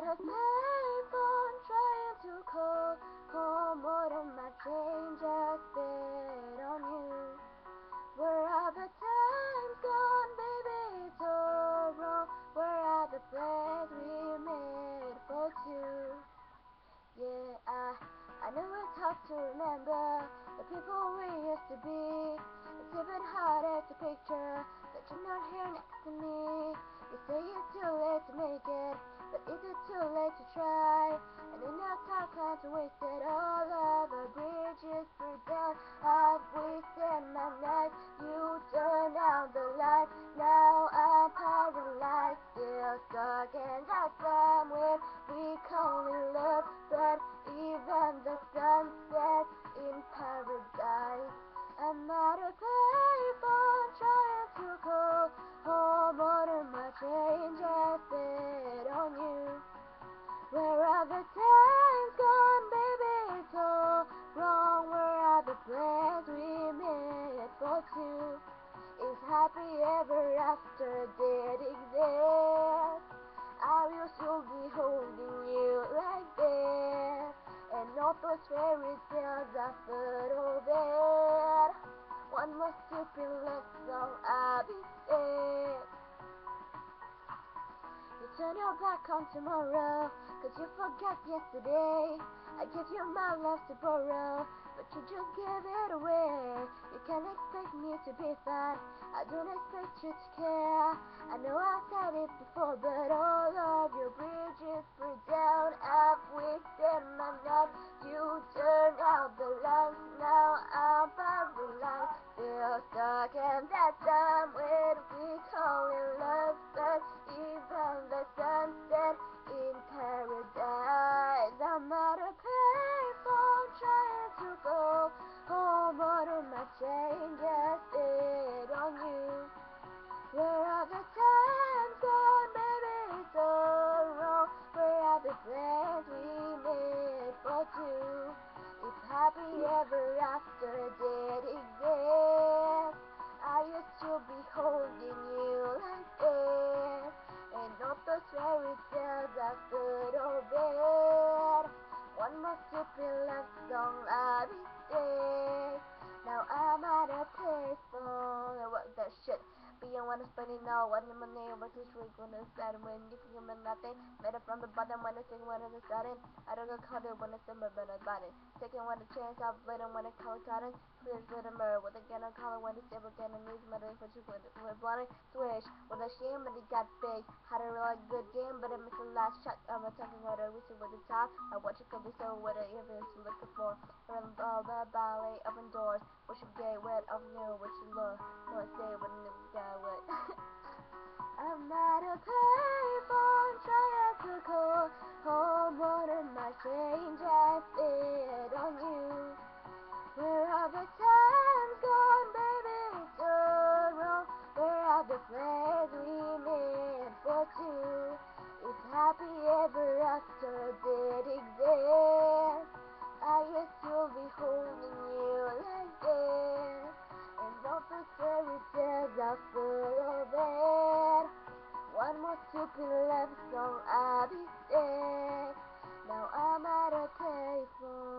at a payphone trying to call home. What am I saying? Just bet on you. Where are the times gone, baby? It's all wrong. Where are the plans we made for two? Yeah, I know it's hard to remember the people we used to be. It's even harder to picture that you're not here next to me. You say it's too late to make it, but is it too late to try? And in our time, time to waste it, all of the bridges burned down. I've wasted my night, you turned out the light. Now I'm paralyzed, still stuck in that time when we call it love. But even the sun sets in paradise. I'm at a payphone trying to call home. What am I changes bet on you? Where are the times gone, baby? It's all wrong. Where are the plans we made for two? Is happy ever after did exist? I will still be holding you like this, and all those fairy tales I thought of it. One more stupid love song, I'll be sick. You turn your back on tomorrow, 'cause you forgot yesterday. I give you my love to borrow, but you just give it away. You can't expect me to be fine, I don't expect you to care. I know I said it before, but all of your bridges burned down. I've wasted my night, you turned out the lights. Now I'm paralyzed, still stuck in that time when we call it love. But even the sunset in paradise. I'm at a payphone trying to go home. What am I saying? Just bet on you. Where are the times gone, baby? It's all wrong. Where are the plans we made for two? If happy ever after did exist, I used to be holding you like this, and not those fairy tales I could obey. One more stupid love song, I'll be sick. Now I'm at a payphone. What that shit? But you wanna spend it now, what the money, what is week when it's starting, when you think I'm nothing, made it from the bottom when it's when it's starting. I don't get caught when it's summer, but I bought it. Taking one a chance, I've let when it's caught starting. Clear with a mirror, what again, I call it when it's ever getting news, matter for you when it's blonde. Switch, with a shame, but it got big. Had a really good game, but I missed the last shot. I'm talking about a receipt with the top. I watch it come be so what I even looking for. From all the ballet, open doors, what you get, wet, of new, what you love. No, I stay with a new guy, what? I'm at a payphone trying to call home. What am I saying? Just bet on you. Where are the times gone, baby? It's all wrong. Where are the plans we made for two? If happy ever after did exist, I used to be holding you like this, and all the fairy tales are full of it. One more stupid love song, I'll be sick. Now I'm at a payphone.